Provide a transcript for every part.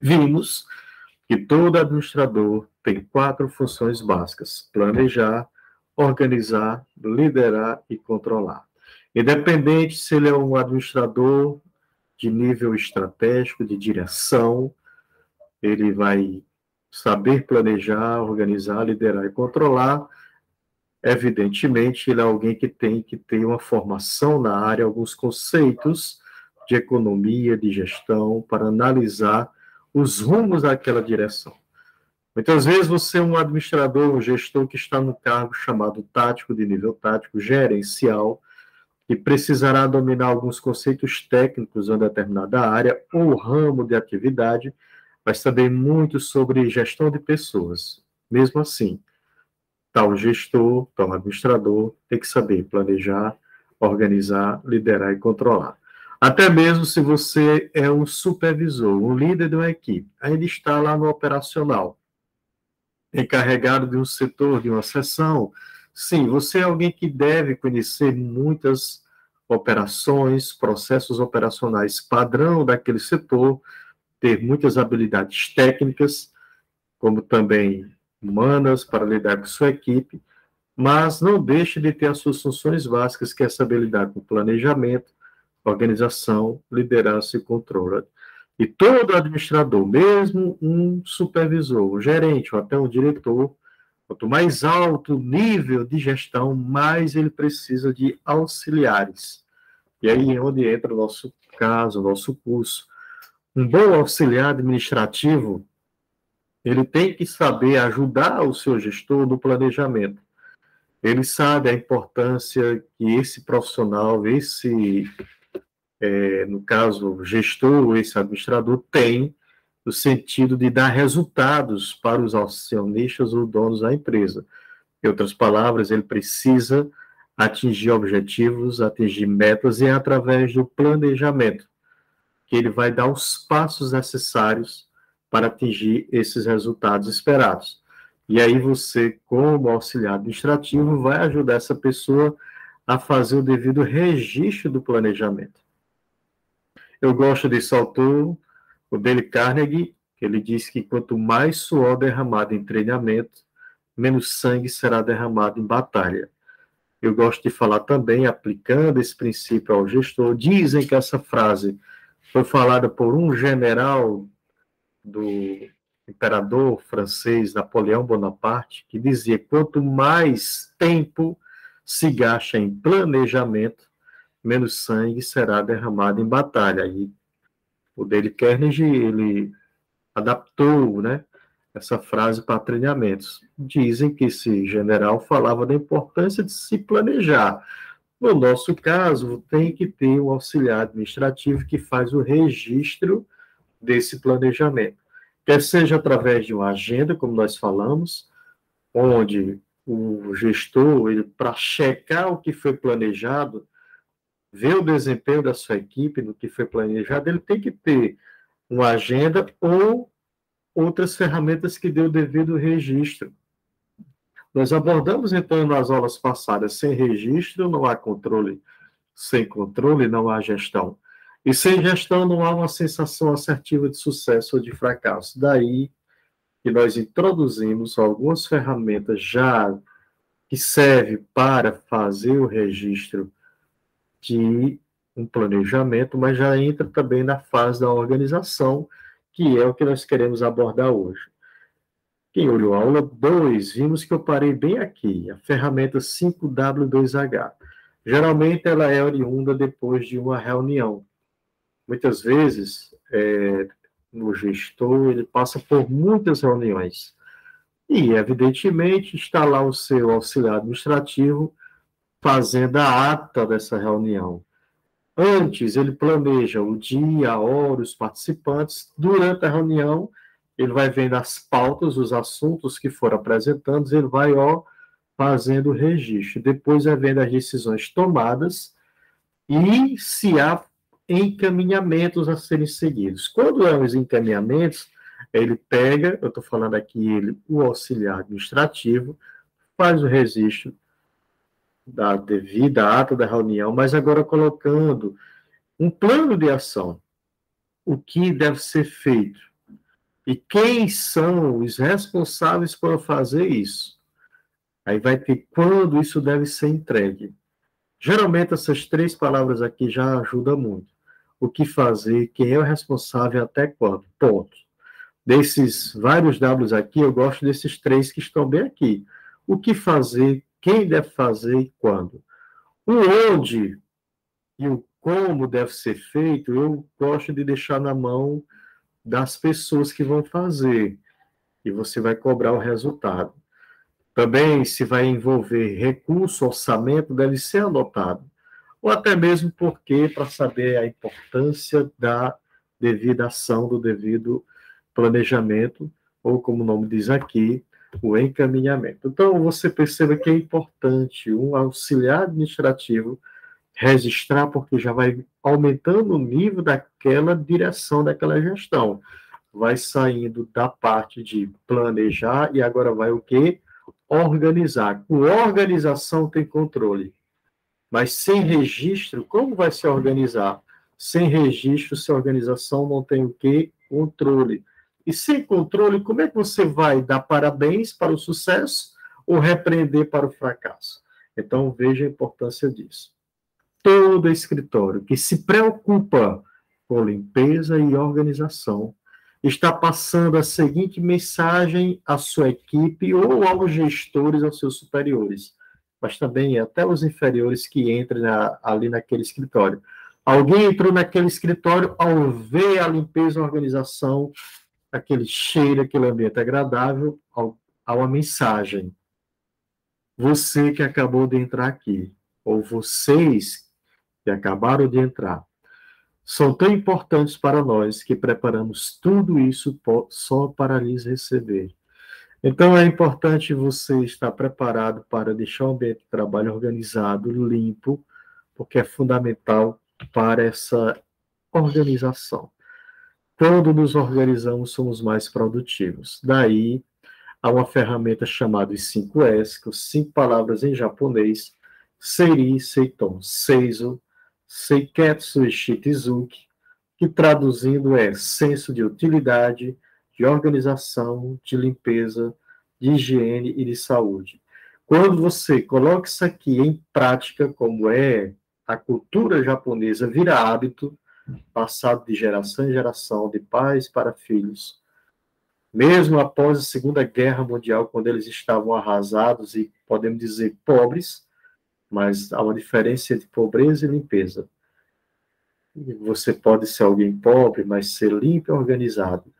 Vimos que todo administrador tem 4 funções básicas: planejar, organizar, liderar e controlar. Independente se ele é um administrador de nível estratégico, de direção, ele vai saber planejar, organizar, liderar e controlar. Evidentemente, ele é alguém que tem que ter uma formação na área, alguns conceitos de economia, de gestão, para analisar os rumos daquela direção. Muitas vezes você é um administrador, um gestor que está no cargo chamado tático, de nível tático, gerencial, e precisará dominar alguns conceitos técnicos em uma determinada área ou ramo de atividade, mas também muito sobre gestão de pessoas. Mesmo assim, tal gestor, tal administrador, tem que saber planejar, organizar, liderar e controlar. Até mesmo se você é um supervisor, um líder de uma equipe, ainda está lá no operacional, encarregado de um setor, de uma seção, sim, você é alguém que deve conhecer muitas operações, processos operacionais padrão daquele setor, ter muitas habilidades técnicas, como também humanas, para lidar com sua equipe, mas não deixe de ter as suas funções básicas, que é saber lidar com planejamento, organização, liderança e controle. E todo administrador, mesmo um supervisor, um gerente ou até um diretor, quanto mais alto o nível de gestão, mais ele precisa de auxiliares. E aí é onde entra o nosso caso, o nosso curso. Um bom auxiliar administrativo, ele tem que saber ajudar o seu gestor no planejamento. Ele sabe a importância que esse profissional, no caso, gestor, esse administrador, tem no sentido de dar resultados para os acionistas ou donos da empresa. Em outras palavras, ele precisa atingir objetivos, atingir metas, e é através do planejamento que ele vai dar os passos necessários para atingir esses resultados esperados. E aí você, como auxiliar administrativo, vai ajudar essa pessoa a fazer o devido registro do planejamento. Eu gosto desse autor, o Dale Carnegie, que ele diz que quanto mais suor derramado em treinamento, menos sangue será derramado em batalha. Eu gosto de falar também, aplicando esse princípio ao gestor. Dizem que essa frase foi falada por um general do imperador francês Napoleão Bonaparte, que dizia: quanto mais tempo se gasta em planejamento, menos sangue será derramado em batalha. E o Dale Carnegie, ele adaptou, né, essa frase para treinamentos. Dizem que esse general falava da importância de se planejar. No nosso caso, tem que ter um auxiliar administrativo que faz o registro desse planejamento. Quer seja através de uma agenda, como nós falamos, onde o gestor, ele, para checar o que foi planejado, ver o desempenho da sua equipe no que foi planejado, ele tem que ter uma agenda ou outras ferramentas que dê o devido registro. Nós abordamos, então, nas aulas passadas, sem registro não há controle, sem controle não há gestão. E sem gestão não há uma sensação assertiva de sucesso ou de fracasso. Daí que nós introduzimos algumas ferramentas já que servem para fazer o registro de um planejamento, mas já entra também na fase da organização, que é o que nós queremos abordar hoje. Quem olhou a aula 2, vimos que eu parei bem aqui, a ferramenta 5W2H. Geralmente ela é oriunda depois de uma reunião. Muitas vezes, o gestor, ele passa por muitas reuniões. E, evidentemente, está lá o seu auxiliar administrativo fazendo a ata dessa reunião. Antes, ele planeja o dia, a hora, os participantes. Durante a reunião, ele vai vendo as pautas, os assuntos que foram apresentados, ele vai, fazendo o registro. Depois vai vendo as decisões tomadas e se há encaminhamentos a serem seguidos. Quando há os encaminhamentos, ele pega, eu estou falando aqui, o auxiliar administrativo, faz o registro da devida ata da reunião, mas agora colocando um plano de ação, o que deve ser feito. E quem são os responsáveis por fazer isso? Aí vai ter quando isso deve ser entregue. Geralmente essas 3 palavras aqui já ajudam muito. O que fazer, quem é o responsável, até quando. Ponto. Desses vários Ws aqui, eu gosto desses 3 que estão bem aqui. O que fazer, quem deve fazer e quando. O onde e o como deve ser feito, eu gosto de deixar na mão das pessoas que vão fazer. E você vai cobrar o resultado. Também, se vai envolver recurso, orçamento, deve ser anotado. Ou até mesmo porque, para saber a importância da devida ação, do devido planejamento, ou como o nome diz aqui, o encaminhamento. Então, você perceba que é importante um auxiliar administrativo registrar, porque já vai aumentando o nível daquela direção, daquela gestão. Vai saindo da parte de planejar e agora vai o quê? Organizar. Com organização tem controle. Mas sem registro, como vai se organizar? Sem registro, sem organização, não tem o quê? Controle. E sem controle, como é que você vai dar parabéns para o sucesso ou repreender para o fracasso? Então, veja a importância disso. Todo escritório que se preocupa com limpeza e organização está passando a seguinte mensagem à sua equipe ou aos gestores, aos seus superiores, mas também até os inferiores que entrem ali naquele escritório. Alguém entrou naquele escritório, ao ver a limpeza e a organização, aquele cheiro, aquele ambiente agradável, há uma mensagem. Você que acabou de entrar aqui, ou vocês que acabaram de entrar, são tão importantes para nós que preparamos tudo isso só para lhes receber. Então, é importante você estar preparado para deixar o ambiente de trabalho organizado, limpo, porque é fundamental para essa organização. Quando nos organizamos, somos mais produtivos. Daí, há uma ferramenta chamada os 5S, que são 5 palavras em japonês: Seiri, Seiton, Seizo, Seiketsu, Shichizuki, que traduzindo é senso de utilidade, de organização, de limpeza, de higiene e de saúde. Quando você coloca isso aqui em prática, como é a cultura japonesa, vira hábito, passado de geração em geração, de pais para filhos. Mesmo após a Segunda Guerra Mundial, quando eles estavam arrasados e, podemos dizer, pobres, mas há uma diferença entre pobreza e limpeza. Você pode ser alguém pobre, mas ser limpo e organizado.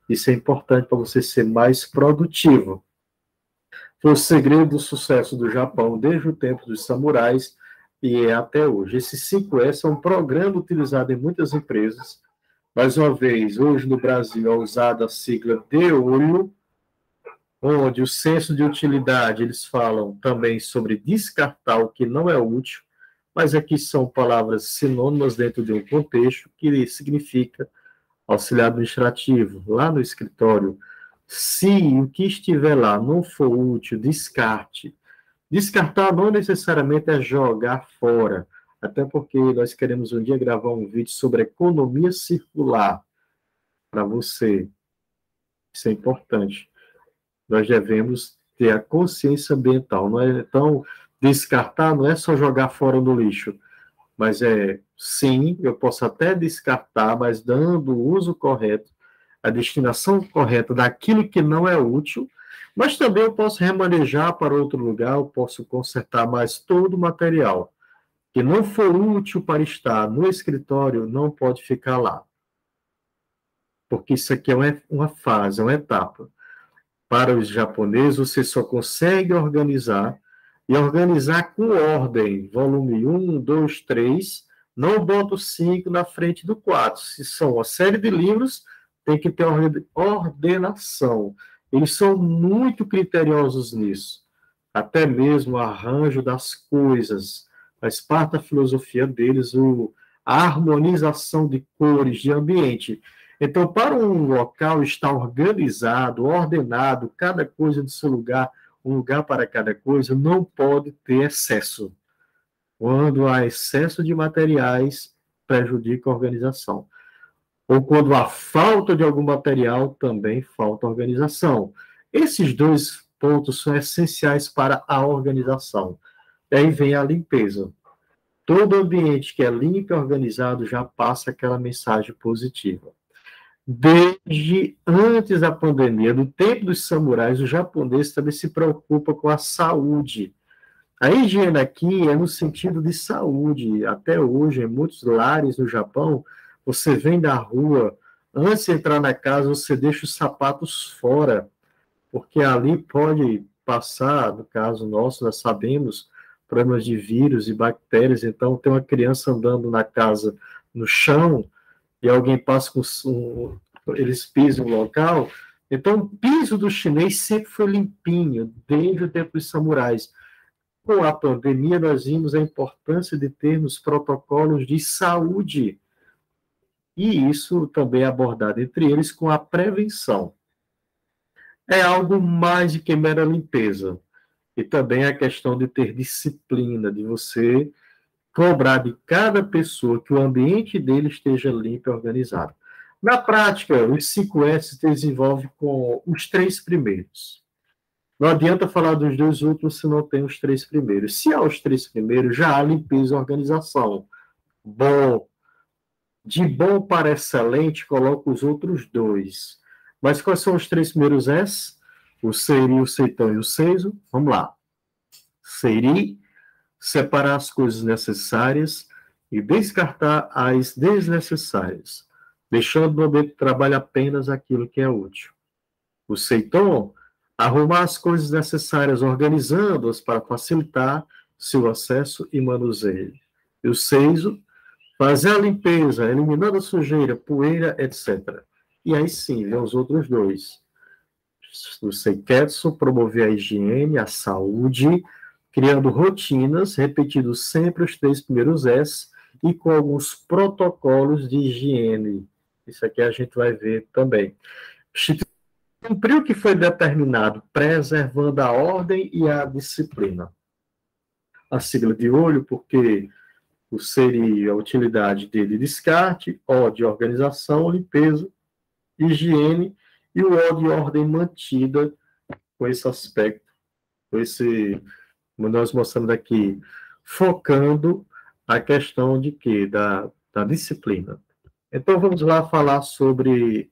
Isso é importante para você ser mais produtivo. Foi o segredo do sucesso do Japão desde o tempo dos samurais e é até hoje. Esse 5S é um programa utilizado em muitas empresas. Mais uma vez, hoje no Brasil é usada a sigla de olho, onde o senso de utilidade, eles falam também sobre descartar o que não é útil, mas aqui são palavras sinônimas dentro de um contexto que significa auxiliar administrativo. Lá no escritório, se o que estiver lá não for útil, descarte. Descartar não necessariamente é jogar fora, até porque nós queremos um dia gravar um vídeo sobre economia circular para você. Isso é importante. Nós devemos ter a consciência ambiental. Não é, então, descartar não é só jogar fora no lixo, mas sim, eu posso até descartar, mas dando o uso correto, a destinação correta daquilo que não é útil, mas também eu posso remanejar para outro lugar, eu posso consertar mais todo o material que não for útil para estar no escritório, não pode ficar lá. Porque isso aqui é uma fase, é uma etapa. Para os japoneses, você só consegue organizar, e organizar com ordem. Volume 1, 2, 3, não bota o 5 na frente do 4. Se são uma série de livros, tem que ter ordenação. Eles são muito criteriosos nisso. Até mesmo o arranjo das coisas. Faz parte da filosofia deles, a harmonização de cores, de ambiente. Então, para um local estar organizado, ordenado, cada coisa do seu lugar, um lugar para cada coisa, não pode ter excesso. Quando há excesso de materiais, prejudica a organização. ou quando há falta de algum material, também falta organização. Esses dois pontos são essenciais para a organização. E aí vem a limpeza. Todo ambiente que é limpo e organizado já passa aquela mensagem positiva. Desde antes da pandemia, no tempo dos samurais, o japonês também se preocupa com a saúde. A higiene aqui é no sentido de saúde. Até hoje, em muitos lares no Japão, você vem da rua, antes de entrar na casa, você deixa os sapatos fora, porque ali pode passar, no caso nosso, nós sabemos, problemas de vírus e bactérias. Então, tem uma criança andando na casa, no chão, e alguém passa com eles pisam no local. Então, o piso do chinês sempre foi limpinho, desde o tempo dos samurais. Com a pandemia, nós vimos a importância de termos protocolos de saúde, e isso também é abordado entre eles com a prevenção. É algo mais de que mera limpeza, e também a questão de ter disciplina, de você cobrar de cada pessoa que o ambiente dele esteja limpo e organizado. Na prática, os 5S desenvolve com os 3 primeiros. Não adianta falar dos 2 últimos se não tem os 3 primeiros. Se há os 3 primeiros, já há limpeza e organização. Bom, de bom para excelente, coloca os outros 2. Mas quais são os 3 primeiros S? O seiri, o seitão e o seiso. Vamos lá. Seiri, separar as coisas necessárias e descartar as desnecessárias, deixando no ambiente de trabalho apenas aquilo que é útil. O seiton, arrumar as coisas necessárias, organizando-as para facilitar seu acesso e manuseio. E o seiso, fazer a limpeza, eliminando a sujeira, poeira, etc. E aí sim, vem os outros 2. O seiketsu, promover a higiene, a saúde, criando rotinas, repetindo sempre os 3 primeiros S e com alguns protocolos de higiene. Isso aqui a gente vai ver também. Cumprir o que foi determinado, preservando a ordem e a disciplina. A sigla de olho, porque o seria a utilidade de descarte, O de organização, limpeza, higiene, e o O de ordem mantida, com esse aspecto, com esse, como nós mostramos aqui, focando a questão de quê? Da disciplina. Então, vamos lá falar sobre,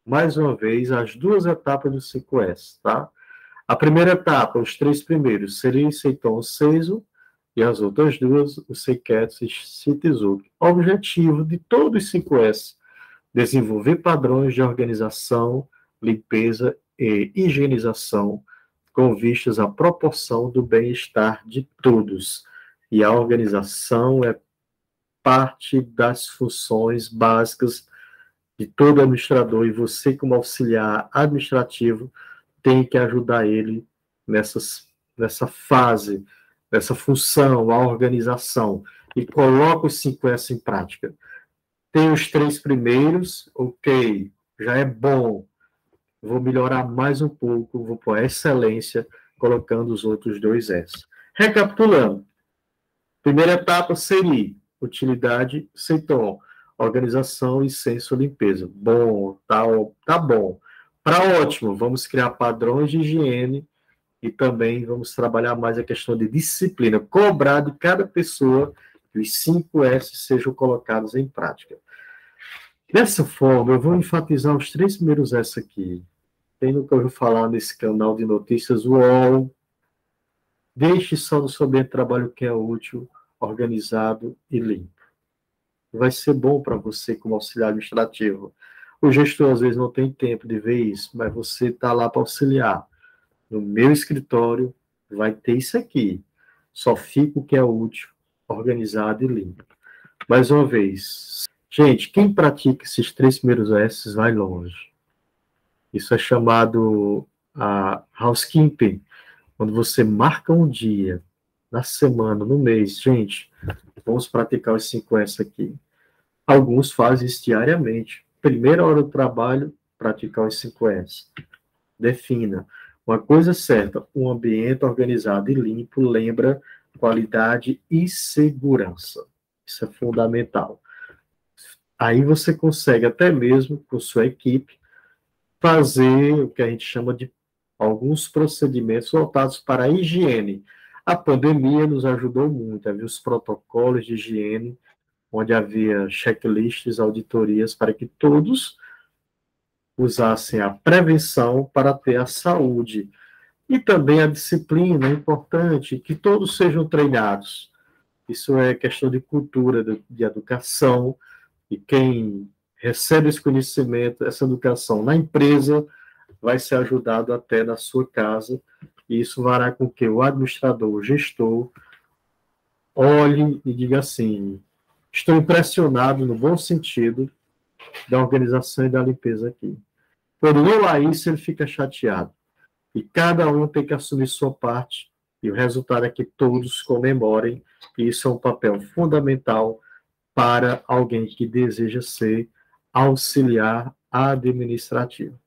mais uma vez, as 2 etapas do 5S, tá? A primeira etapa, os 3 primeiros, seria Seiton Seiso, e as outras 2, o Seiketsu e Shichizuki. O objetivo de todos os 5S, desenvolver padrões de organização, limpeza e higienização com vistas à proporção do bem-estar de todos. E a organização é parte das funções básicas de todo administrador, e você, como auxiliar administrativo, tem que ajudar ele nessa fase, nessa função, a organização, e coloca os 5S em prática. Tem os 3 primeiros, ok, já é bom, vou melhorar mais um pouco, vou pôr a excelência, colocando os outros 2 S. Recapitulando, primeira etapa seria utilidade, seiton, organização e senso limpeza. Bom, tá bom. Para ótimo, vamos criar padrões de higiene e também vamos trabalhar mais a questão de disciplina, cobrar de cada pessoa que os 5 S sejam colocados em prática. Dessa forma, eu vou enfatizar os 3 primeiros S aqui. Tem no que eu ouvi falar nesse canal de notícias, UOL. Deixe só no seu ambiente de trabalho que é útil, organizado e limpo. Vai ser bom para você como auxiliar administrativo. O gestor, às vezes, não tem tempo de ver isso, mas você está lá para auxiliar. No meu escritório, vai ter isso aqui. Só fica o que é útil, organizado e limpo. Mais uma vez, gente, quem pratica esses 3 primeiros S vai longe. Isso é chamado housekeeping, quando você marca um dia, na semana, no mês. Gente, vamos praticar os 5S aqui. Alguns fazem isso diariamente. Primeira hora do trabalho, praticar os 5S. Defina. Uma coisa certa, um ambiente organizado e limpo lembra qualidade e segurança. Isso é fundamental. Aí você consegue até mesmo, com sua equipe, fazer o que a gente chama de alguns procedimentos voltados para a higiene. A pandemia nos ajudou muito, havia os protocolos de higiene, onde havia checklists, auditorias, para que todos usassem a prevenção para ter a saúde. E também a disciplina é importante, que todos sejam treinados. Isso é questão de cultura, de educação, e quem recebe esse conhecimento, essa educação na empresa, vai ser ajudado até na sua casa, e isso fará com que o administrador, o gestor, olhe e diga assim: estou impressionado, no bom sentido, da organização e da limpeza aqui. Quando não há isso, ele fica chateado. E cada um tem que assumir sua parte, e o resultado é que todos comemorem, e isso é um papel fundamental para alguém que deseja ser auxiliar administrativo.